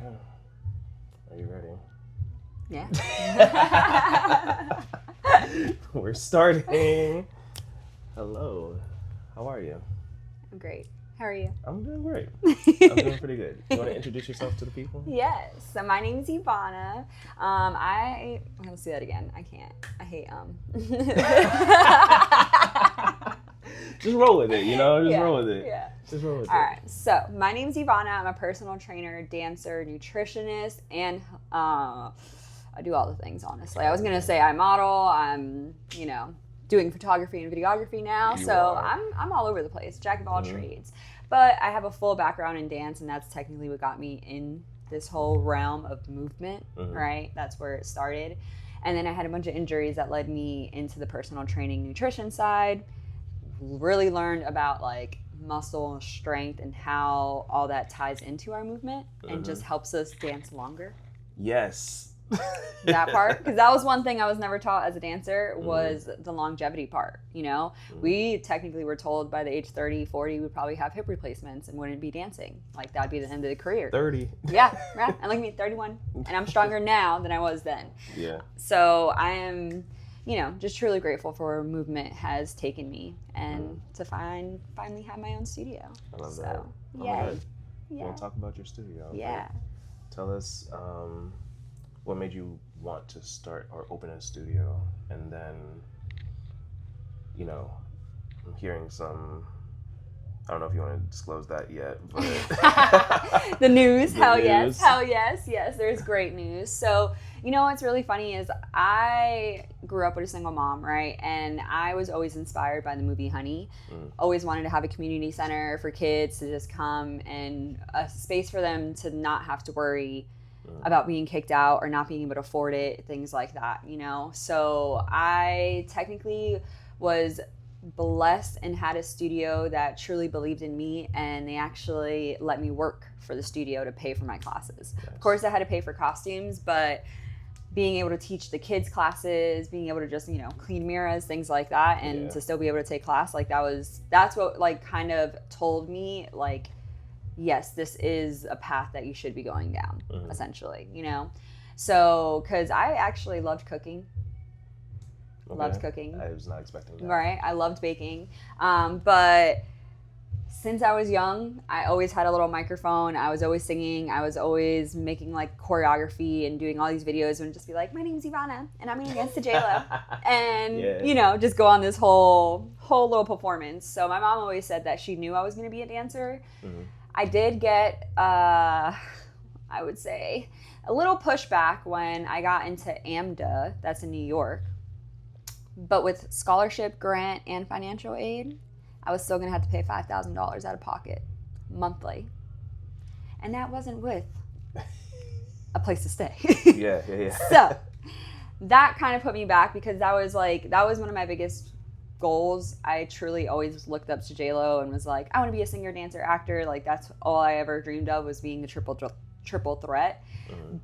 Okay. Are you ready? Yeah. We're starting. Hello. How are you? I'm great. How are you? I'm doing great. I'm doing pretty good. You want to introduce yourself to the people? Yes. So my name is Yvona. Let's do that again. I can't. I hate Just roll with it, Just roll with it. Yeah. Just roll with it. All right. So my name is Yvona. I'm a personal trainer, dancer, nutritionist, and I do all the things, honestly. I was going to say I model. I'm, doing photography and videography now. I'm all over the place, jack of all trades. But I have a full background in dance, and that's technically what got me in this whole realm of movement, right? That's where it started. And then I had a bunch of injuries that led me into the personal training nutrition side. Really learned about like muscle strength and how all that ties into our movement and just helps us dance longer. Yes. That part, because that was one thing I was never taught as a dancer was the longevity part. We technically were told by the age 30, 40 we'd probably have hip replacements and wouldn't be dancing. Like that'd be the end of the career. 30. Yeah, right. And look at me, 31, and I'm stronger now than I was then. Yeah. So I am, just truly grateful for where movement has taken me and to finally have my own studio. I love that. Yay. You want to talk about your studio? Yeah. Tell us what made you want to start or open a studio, and then, I'm hearing some. I don't know if you want to disclose that yet, but the news. Hell news. Yes. There's great news. So, what's really funny is I grew up with a single mom, right? And I was always inspired by the movie Honey. Always wanted to have a community center for kids to just come and a space for them to not have to worry about being kicked out or not being able to afford it, things like that, So I technically was blessed and had a studio that truly believed in me, and they actually let me work for the studio to pay for my classes. Yes. Of course, I had to pay for costumes, but being able to teach the kids classes, being able to just, clean mirrors, things like that, and to still be able to take class, like that's what like kind of told me like, yes, this is a path that you should be going down, essentially, So, because I actually loved cooking. Okay. Loved cooking. I was not expecting that. Right. I loved baking. But since I was young, I always had a little microphone. I was always singing. I was always making like choreography and doing all these videos and just be like, my name's Yvona and I'm going to dance to J-Lo. And, just go on this whole little performance. So my mom always said that she knew I was going to be a dancer. I did get, I would say, a little pushback when I got into AMDA, that's in New York. But with scholarship, grant, and financial aid, I was still going to have to pay $5,000 out of pocket monthly. And that wasn't with a place to stay. Yeah. So that kind of put me back because that was one of my biggest goals. I truly always looked up to J-Lo and was like, I want to be a singer, dancer, actor. Like that's all I ever dreamed of was being the triple threat.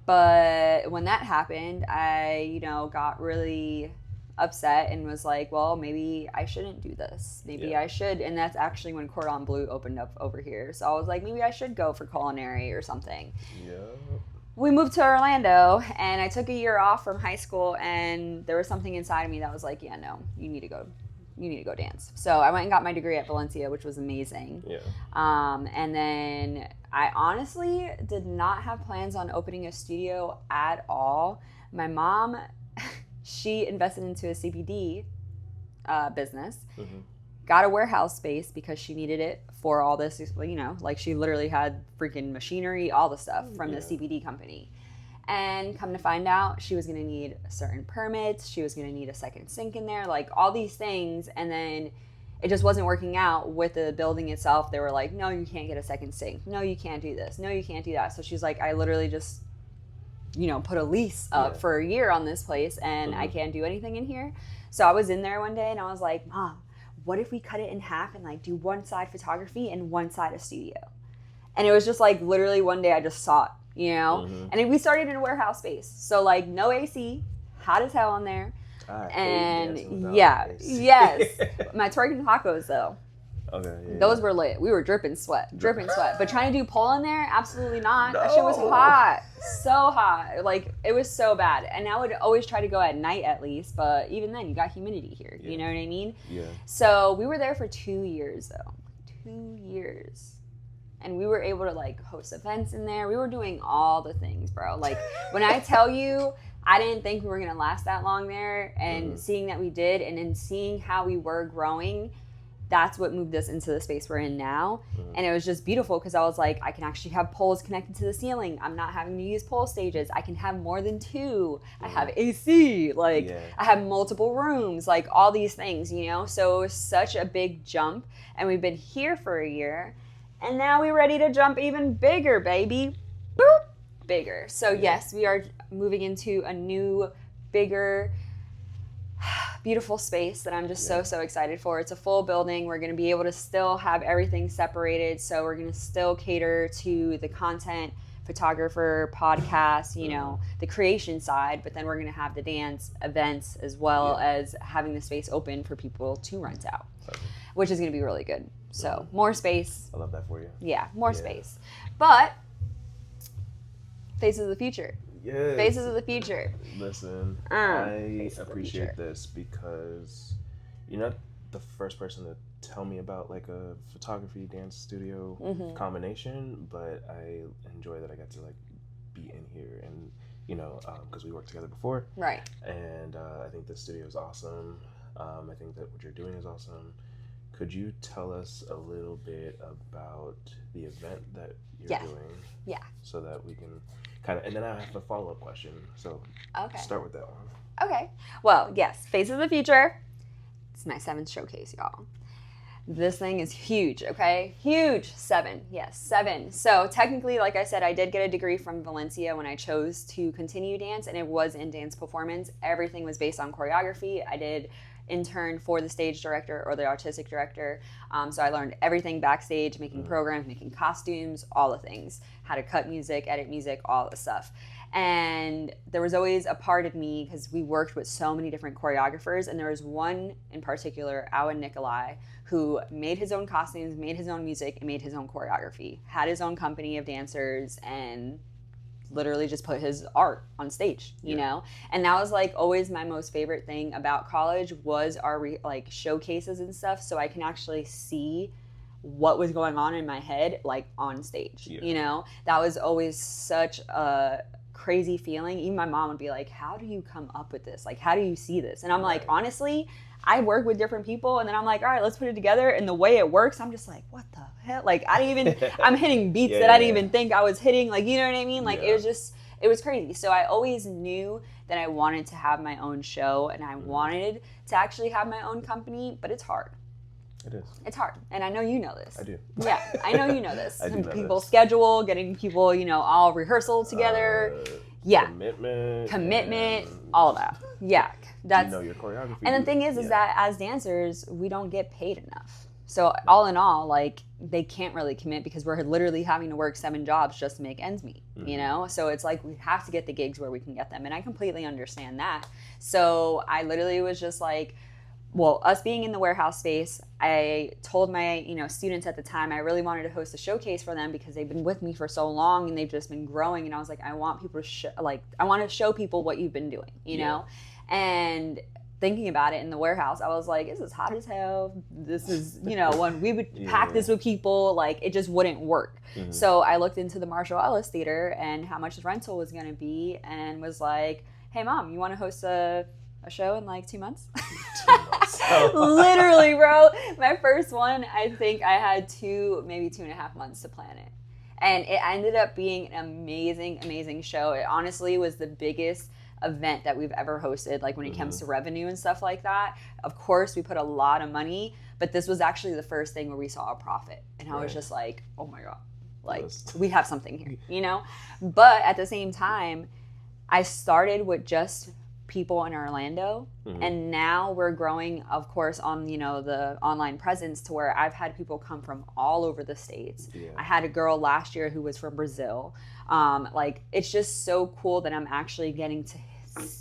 But when that happened, I, got really upset and was like, well, maybe I shouldn't do this. Maybe I should. And that's actually when Cordon Bleu opened up over here. So I was like, maybe I should go for culinary or something. Yeah. We moved to Orlando and I took a year off from high school, and there was something inside of me that was like, yeah, no, you need to go dance. So I went and got my degree at Valencia, which was amazing. Yeah. And then I honestly did not have plans on opening a studio at all. My mom, she invested into a CBD business, got a warehouse space because she needed it for all this, like she literally had freaking machinery, all the stuff from the CBD company. And come to find out, she was going to need certain permits. She was going to need a second sink in there, like all these things. And then it just wasn't working out with the building itself. They were like, no, you can't get a second sink. No, you can't do this. No, you can't do that. So she's like, I literally just, put a lease up for a year on this place and I can't do anything in here. So I was in there one day and I was like, Mom, what if we cut it in half and like do one side photography and one side a studio? And it was just like literally one day I just saw it. And then we started in a warehouse space. So like no AC, hot as hell in there. And yes, my twerking tacos though. Okay. Yeah, Those were lit. We were dripping sweat. But trying to do pole in there, absolutely not. That shit was hot. So hot. Like, it was so bad. And I would always try to go at night at least, but even then, you got humidity here. You know what I mean? Yeah. So we were there for 2 years, though. 2 years. And we were able to, like, host events in there. We were doing all the things, bro. Like, when I tell you, I didn't think we were going to last that long there. And seeing that we did, and then seeing how we were growing, that's what moved us into the space we're in now. And it was just beautiful because I was like, I can actually have poles connected to the ceiling. I'm not having to use pole stages. I can have more than 2. I have AC. Like, I have multiple rooms. Like, all these things, you know? So it was such a big jump. And we've been here for a year. And now we're ready to jump even bigger, baby. Boop. Bigger. So yes, we are moving into a new, bigger, beautiful space that I'm just so excited for. It's a full building. We're going to be able to still have everything separated. So we're going to still cater to the content, photographer, podcast, you know, the creation side. But then we're going to have the dance events as well as having the space open for people to rent out, which is going to be really good. So more space. I love that for you. Yeah, more space. But faces of the future. Yes. Faces of the future. Listen, I appreciate this because you're not the first person to tell me about like a photography dance studio combination, but I enjoy that I got to like be in here and, you know, because we worked together before. Right. And I think the studio is awesome. I think that what you're doing is awesome. Could you tell us a little bit about the event that you're doing? Yeah. So that we can kind of, and then I have a follow-up question. So start with that one. Okay. Well, yes, Faces of the Future. It's my 7th showcase, y'all. This thing is huge, okay? Huge. 7. Yes, 7. So technically, like I said, I did get a degree from Valencia when I chose to continue dance, and it was in dance performance. Everything was based on choreography. I did intern for the stage director or the artistic director. So I learned everything backstage, making programs, making costumes, all the things, how to cut music, edit music, all the stuff. And there was always a part of me, because we worked with so many different choreographers, and there was one in particular, Alan Nikolai, who made his own costumes, made his own music, and made his own choreography, had his own company of dancers, and literally just put his art on stage, you know? And that was like always my most favorite thing about college was our like showcases and stuff, so I can actually see what was going on in my head like on stage, you know? That was always such a crazy feeling. Even my mom would be like, how do you come up with this? Like, how do you see this? And I'm like, honestly, I work with different people, and then I'm like, all right, let's put it together. And the way it works, I'm just like, what the hell? Like, I didn't even, I'm hitting beats that I didn't even think I was hitting. Like, you know what I mean? Like, it was just, it was crazy. So I always knew that I wanted to have my own show, and I wanted to actually have my own company, but it's hard. It is. It's hard. And I know you know this. I do. Yeah, I know you know this. I do know people this. schedule, getting people, you know, all rehearsal together. Commitment, all of that. Yeah. That's, you know your choreography. And the thing is that as dancers, we don't get paid enough. So all in all, like, they can't really commit because we're literally having to work 7 jobs just to make ends meet, you know? So it's like we have to get the gigs where we can get them. And I completely understand that. So I literally was just like, well, us being in the warehouse space, I told my, you know, students at the time I really wanted to host a showcase for them because they've been with me for so long and they've just been growing. And I was like, I want people to I want to show people what you've been doing, you know? And thinking about it in the warehouse, I was like, this is hot as hell. This is, you know, when we would pack this with people, like, it just wouldn't work. So I looked into the Marshall Ellis Theater and how much the rental was going to be and was like, hey, Mom, you want to host a show in like 2 months? 2 months. Literally, bro. My first one, I think I had 2, maybe 2.5 months to plan it. And it ended up being an amazing, amazing show. It honestly was the biggest event that we've ever hosted, like when it comes to revenue and stuff like that. Of course, we put a lot of money, but this was actually the first thing where we saw a profit. And I was just like, oh my God, like we have something here, you know? But at the same time, I started with just people in Orlando, and now we're growing, of course, on, you know, the online presence to where I've had people come from all over the states. I had a girl last year who was from Brazil. Like, it's just so cool that I'm actually getting to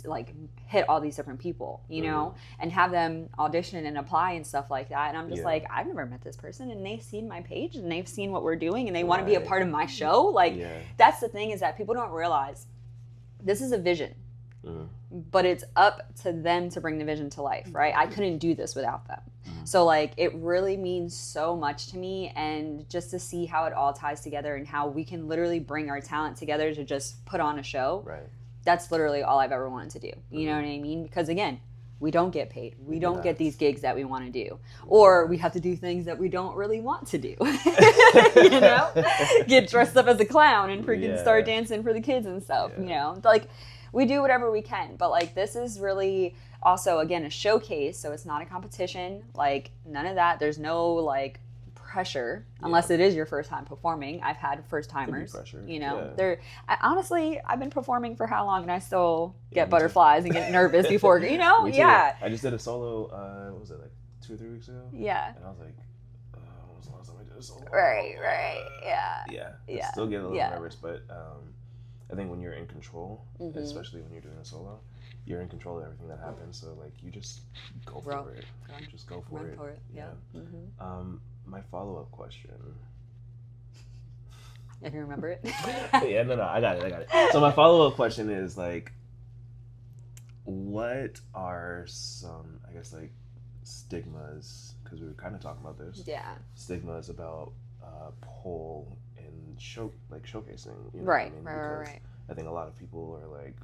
like hit all these different people, you know, and have them audition and apply and stuff like that. And I'm just like, I've never met this person, and they've seen my page and they've seen what we're doing and they want to be a part of my show. Like, that's the thing, is that people don't realize this is a vision, but it's up to them to bring the vision to life, right? I couldn't do this without them. So like, it really means so much to me, and just to see how it all ties together and how we can literally bring our talent together to just put on a show. Right. That's literally all I've ever wanted to do. You know what I mean? Because again, we don't get paid. We don't get these gigs that we want to do. Or we have to do things that we don't really want to do. You know? Get dressed up as a clown and freaking start dancing for the kids and stuff, you know? Like, we do whatever we can. But like, this is really also, again, a showcase. So it's not a competition. Like, none of that. There's no like pressure unless it is your first time performing. I've had first timers, you know. Honestly, I've been performing for how long, and I still get butterflies and get nervous before, you know. I just did a solo. What was it, like 2 or 3 weeks ago? And I was like, when was the last time I did a solo? Right. I still get a little nervous, but I think when you're in control, especially when you're doing a solo, you're in control of everything that happens. So like, you just go for it. You just go for it. My follow-up question. If you remember it. No, I got it. So my follow-up question is like, what are some, I guess, like stigmas, because we were kind of talking about this. Stigmas about pole and showcasing. You know right. what I mean? Right. I think a lot of people are like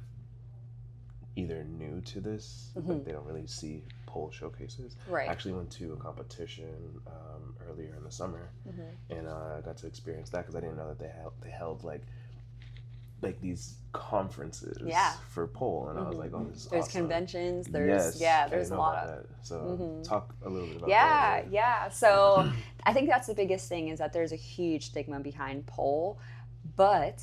either new to this, like they don't really see pole showcases. I actually went to a competition earlier in the summer, and I got to experience that because I didn't know that they held like these conferences for pole, and I was like, oh, this is there's awesome. Conventions, there's there's a lot of that. So talk a little bit about that. So I think that's the biggest thing, is that there's a huge stigma behind pole, but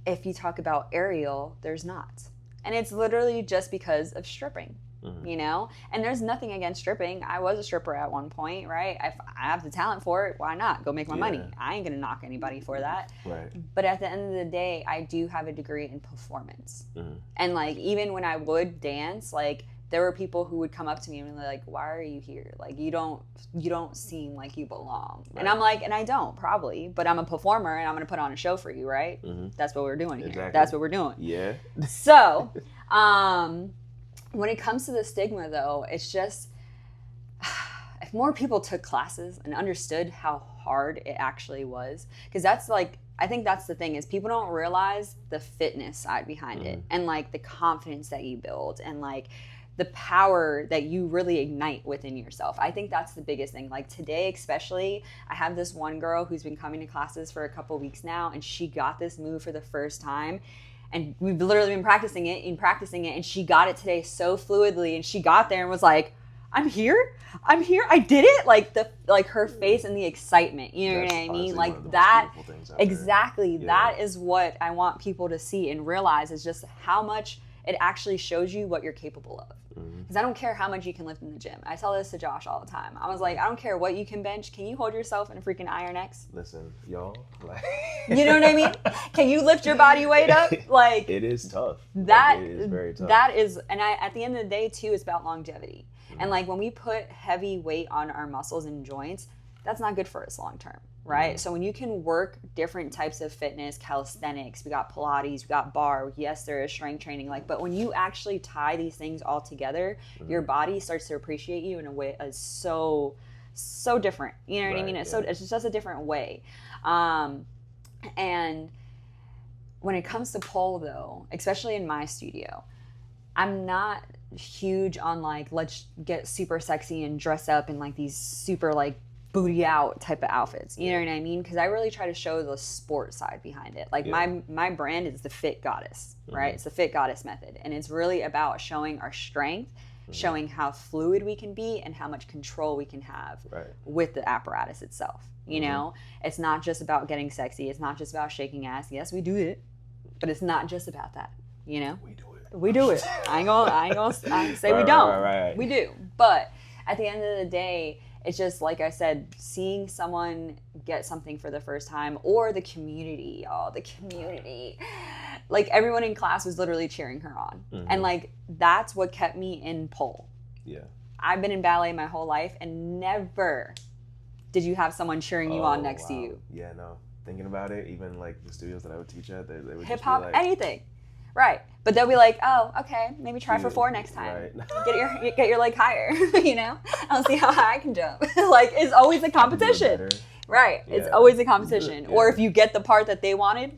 if you talk about aerial, there's not. And it's literally just because of stripping, you know? And there's nothing against stripping. I was a stripper at one point, right? If I have the talent for it, why not? Go make my money. I ain't gonna knock anybody for that. Right. But at the end of the day, I do have a degree in performance. And like, even when I would dance, like, there were people who would come up to me and be like, why are you here? Like, you don't seem like you belong. Right. And I'm like, and I don't, probably, but I'm a performer and I'm going to put on a show for you, right? That's what we're doing here. That's what we're doing. Yeah. So, when it comes to the stigma, though, it's just, if more people took classes and understood how hard it actually was, because that's like, I think that's the thing, is people don't realize the fitness side behind it, and like the confidence that you build, and like the power that you really ignite within yourself. I think that's the biggest thing. Like today, especially, I have this one girl who's been coming to classes for a couple weeks now, and she got this move for the first time. And we've literally been practicing it, and she got it today so fluidly, and she got there and was like, I'm here, I did it. Like her face and the excitement, you know what I mean? Like that, exactly. That is what I want people to see and realize, is just how much it actually shows you what you're capable of. Because I don't care how much you can lift in the gym. I tell this to Josh all the time. I was like, I don't care what you can bench. Can you hold yourself in a freaking Iron X? Listen, y'all. You know what I mean? Can you lift your body weight up? Like, it is tough. It is very tough. That is, and at the end of the day too, it's about longevity. And like, when we put heavy weight on our muscles and joints, that's not good for us long term, right? So when you can work different types of fitness, calisthenics, we got Pilates, we got bar, yes, there is strength training, like, but when you actually tie these things all together, your body starts to appreciate you in a way that's so different. You know what I mean? It's just a different way. And when it comes to pole, though, especially in my studio, I'm not huge on like, let's get super sexy and dress up in like these super like booty out type of outfits. You know what I mean? Because I really try to show the sport side behind it. Like my brand is the Fit Goddess, right? It's the Fit Goddess method. And it's really about showing our strength, showing how fluid we can be, and how much control we can have with the apparatus itself. You know, it's not just about getting sexy. It's not just about shaking ass. Yes, we do it, but it's not just about that. You know, we do it. I ain't gonna say we don't. Right. We do. But at the end of the day, it's just, like I said, seeing someone get something for the first time, or the community. Oh, the community. like everyone in class was literally cheering her on. And like that's what kept me in pole. Yeah. I've been in ballet my whole life and never did you have someone cheering you on next to you. Yeah, no. Thinking about it, even like the studios that I would teach at, they would hip hop, just be like, anything. Right. But they'll be like, oh, okay, maybe try for 4 next time. Right. Get your leg higher, you know? I'll see how high I can jump. Like, it's always a competition. Right. Yeah. It's always a competition. Yeah. Or if you get the part that they wanted,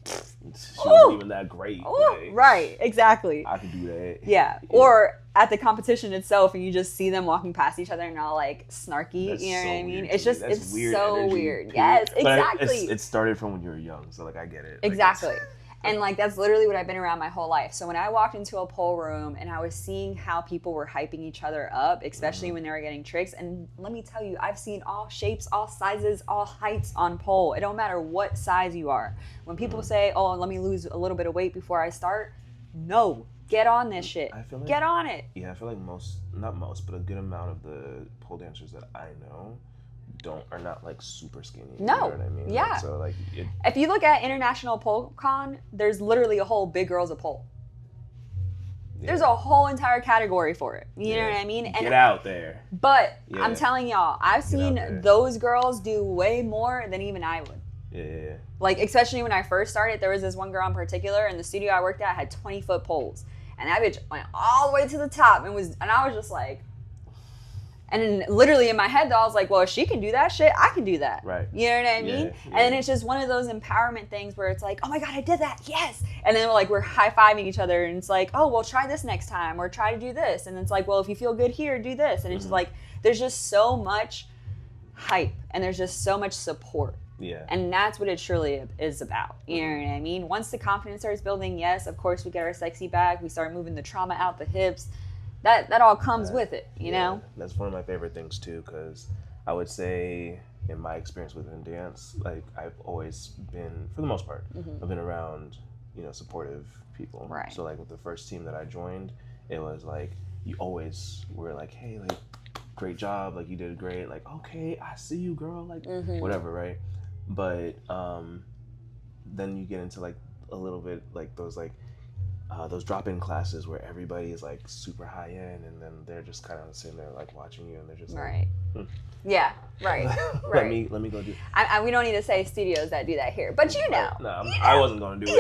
she wasn't even that great. Like, right. Exactly. I could do that. Yeah. Or at the competition itself, and you just see them walking past each other and all like snarky. That's you know what I mean? It's just it's weird so weird. Too. Yes, exactly. It started from when you were young, so like I get it. Exactly. Like, and like that's literally what I've been around my whole life. So when I walked into a pole room and I was seeing how people were hyping each other up, especially when they were getting tricks, and let me tell you, I've seen all shapes, all sizes, all heights on pole. It don't matter what size you are. When people say, "Oh, let me lose a little bit of weight before I start," no, get on this shit. I feel like, get on it. Yeah, I feel like not most, but a good amount of the pole dancers that I know are not like super skinny. No. You know what I mean? Yeah. Like, so like if you look at International Pole Con, there's literally a whole big girls of pole. Yeah. There's a whole entire category for it. You know what I mean? And get out there. But I'm telling y'all, I've seen those girls do way more than even I would. Yeah. Like, especially when I first started, there was this one girl in particular, and the studio I worked at had 20-foot poles. And that bitch went all the way to the top and I was just like, and then literally in my head though, I was like, well, if she can do that shit, I can do that. Right. You know what I mean? Yeah. And then it's just one of those empowerment things where it's like, oh my God, I did that. Yes. And then we're high-fiving each other and it's like, oh, well, try this next time or try to do this. And it's like, well, if you feel good here, do this. And it's just like, there's just so much hype and there's just so much support. Yeah. And that's what it truly is about. You know what I mean? Once the confidence starts building, yes, of course we get our sexy back. We start moving the trauma out the hips. That all comes with it, you know? That's one of my favorite things too, because I would say in my experience within dance, like I've always been, for the most part, I've been around, supportive people. Right. So like with the first team that I joined, it was like, you always were like, hey, like, great job, like you did great, like, okay, I see you, girl, like, whatever, right? But then you get into like a little bit like those drop-in classes where everybody is like super high end and then they're just kind of sitting there like watching you and they're just like, yeah, right. let me go do. We don't need to say studios that do that here, but I wasn't going to do it.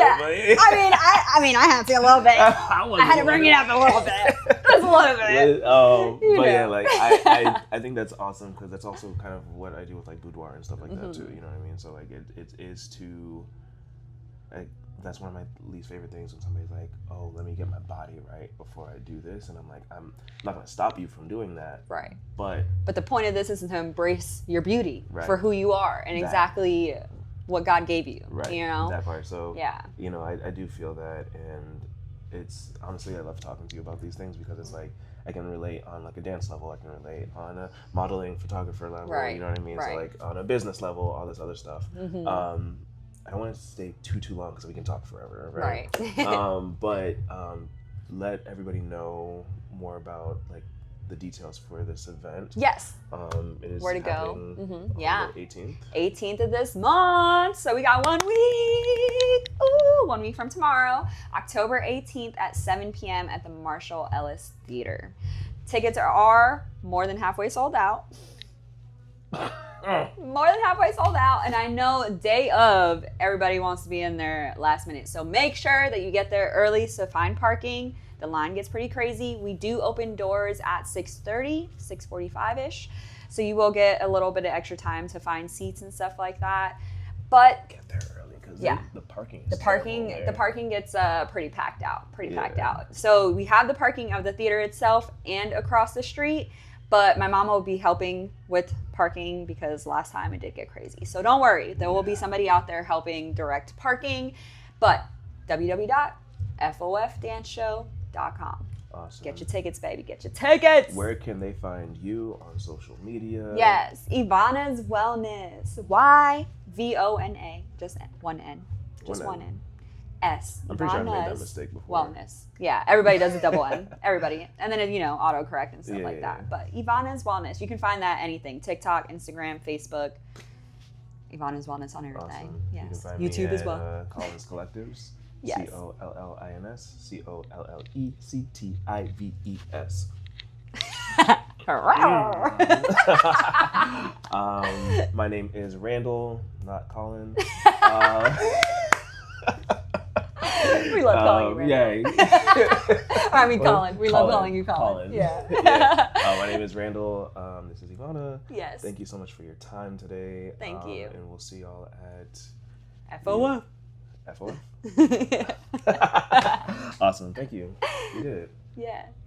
But I had to a little bit. I had to bring it up a little bit, just a little bit. But yeah, like I think that's awesome because that's also kind of what I do with like boudoir and stuff like that too. You know what I mean? So like it is to like. That's one of my least favorite things when somebody's like, oh, let me get my body right before I do this. And I'm like, I'm not going to stop you from doing that. Right. But the point of this is to embrace your beauty for who you are and exactly what God gave you. Right. You know? That part. So, yeah. I do feel that. And it's, honestly, I love talking to you about these things because it's like, I can relate on like a dance level. I can relate on a modeling photographer level. Right. You know what I mean? Right. So like on a business level, all this other stuff. I don't want to stay too long because we can talk forever, right? But let everybody know more about like the details for this event. Yes. It is where to go? On the 18th. 18th of this month. So we got 1 week. Ooh, 1 week from tomorrow, October 18th at 7 p.m. at the Marshall Ellis Theater. Tickets are more than halfway sold out. More than halfway sold out, and I know day of everybody wants to be in there last minute, so make sure that you get there early to find parking. The line gets pretty crazy. We do open doors at 6:30, 6:45ish, so you will get a little bit of extra time to find seats and stuff like that. But get there early because the parking gets pretty packed out. So we have the parking of the theater itself and across the street. But my mama will be helping with parking because last time it did get crazy. So don't worry. There will be somebody out there helping direct parking. But www.fofdanceshow.com. Awesome. Get your tickets, baby. Get your tickets. Where can they find you on social media? Yes. Yvona's Wellness. Yvona. Just one N. Just one N. S. I'm pretty sure I made that mistake before. Wellness. Yeah, everybody does a double N. Everybody. And then, autocorrect and stuff like that. But Yvona's Wellness. You can find that anything. TikTok, Instagram, Facebook. Yvona's Wellness on everything. Awesome. Yes. You can find YouTube me as well. Collins Collectives. Yes. COLLINS, my name is Randall, not Colin. We love calling you Randall. Yeah. I mean, Colin. We love calling you Colin. Yeah. My name is Randall. This is Yvona. Yes. Thank you so much for your time today. Thank you. And we'll see y'all at FOF. FOF? Awesome. Thank you. You did it. Yeah.